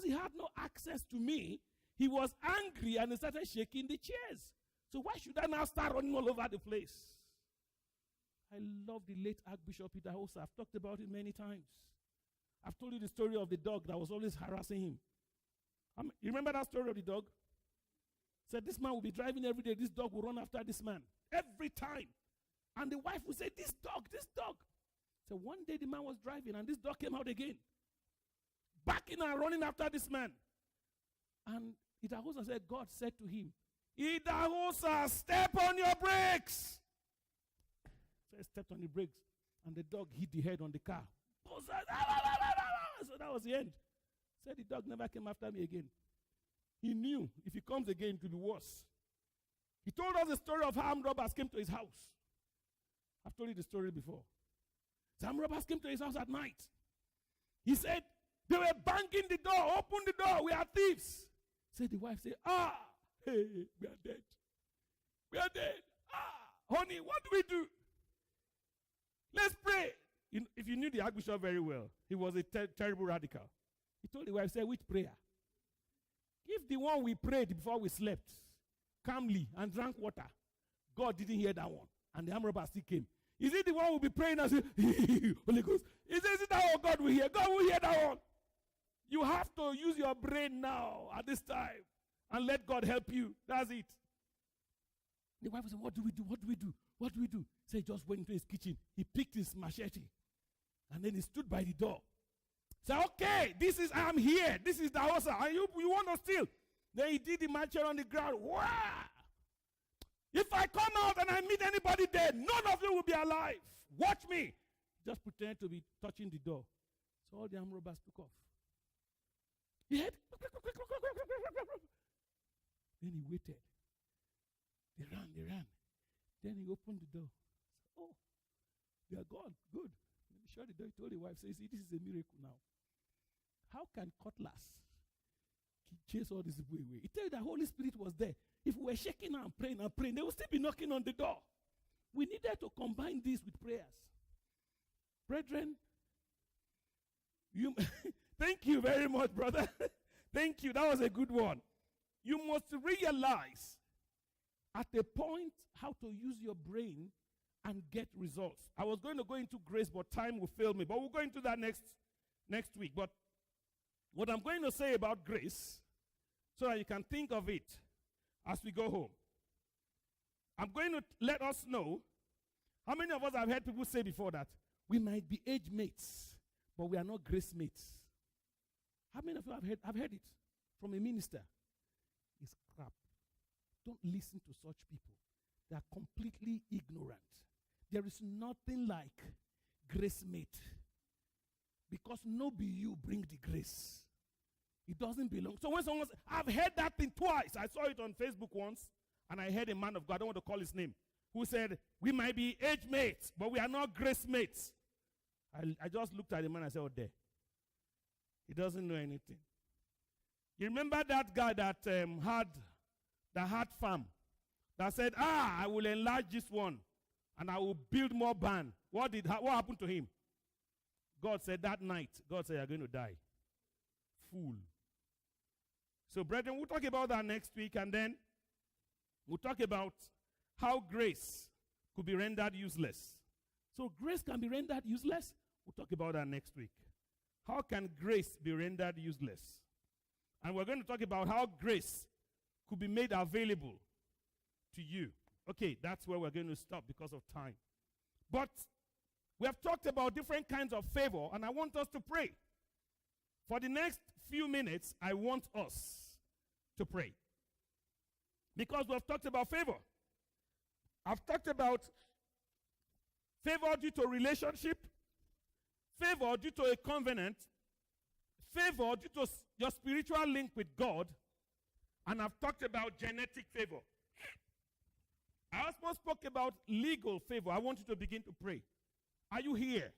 because he had no access to me, he was angry and he started shaking the chairs. So why should I now start running all over the place? I love the late Archbishop Peter Hossa. I've talked about it many times. I've told you the story of the dog that was always harassing him. You remember that story of the dog? Said this man will be driving every day. This dog will run after this man every time. And the wife would say, this dog, this dog. So one day the man was driving and this dog came out again. Backing and running after this man. And Idahosa said, God said to him, Idahosa, step on your brakes. So he stepped on the brakes and the dog hit the head on the car. So that was the end. Said the dog never came after me again. He knew if he comes again, it will be worse. He told us the story of how armed robbers came to his house. I've told you the story before. Some robbers came to his house at night. He said, they were banging the door. Open the door. We are thieves. Said the wife said, hey, we are dead. We are dead. Honey, what do we do? Let's pray. If you knew the Archbishop very well, he was a terrible radical. He told the wife, say, which prayer? Give the one we prayed before we slept, calmly, and drank water. God didn't hear that one. And the armed robber still came. Is it the one we'll be praying and say, Holy Ghost? Is it that one God will hear? God will hear that one. You have to use your brain now at this time and let God help you. That's it. The wife said, what do we do? What do we do? What do we do? So he just went into his kitchen. He picked his machete. And then he stood by the door. Said, okay, I'm here. This is the house. And you want to steal. Then he did the machete on the ground. Wow! If I come out and I meet anybody dead, none of you will be alive. Watch me. Just pretend to be touching the door. So all the armed robbers took off. He had. Then he waited. They ran. Then he opened the door. So, oh, they are gone. Good. Then he shut the door. He told the wife, say, see, this is a miracle now. How can cutlass chase all these people away? He tell you the Holy Spirit was there. If we were shaking and praying, they would still be knocking on the door. We needed to combine this with prayers. Brethren, thank you very much, brother. Thank you. That was a good one. You must realize at a point how to use your brain and get results. I was going to go into grace, but time will fail me. But we'll go into that next week. But what I'm going to say about grace, so that you can think of it as we go home. I'm going to let us know, how many of us have heard people say before that we might be age mates, but we are not grace mates? How many of you have heard it from a minister? It's crap. Don't listen to such people. They are completely ignorant. There is nothing like grace mate. Because no be you bring the grace. It doesn't belong. So when someone says, I've heard that thing twice. I saw it on Facebook once, and I heard a man of God, I don't want to call his name, who said, we might be age mates, but we are not grace mates. I just looked at the man and said, oh, there. He doesn't know anything. You remember that guy that had farm, that said, I will enlarge this one, and I will build more barn. What happened to him? God said that night, God said, you're going to die. Fool. So, brethren, we'll talk about that next week, and then we'll talk about how grace could be rendered useless. So, grace can be rendered useless? We'll talk about that next week. How can grace be rendered useless? And we're going to talk about how grace could be made available to you. Okay, that's where we're going to stop because of time. But we have talked about different kinds of favor, and I want us to pray. For the next few minutes, I want us to pray. Because we have talked about favor. I've talked about favor due to relationship, favor due to a covenant, favor due to your spiritual link with God, and I've talked about genetic favor. I also spoke about legal favor. I want you to begin to pray. Are you here?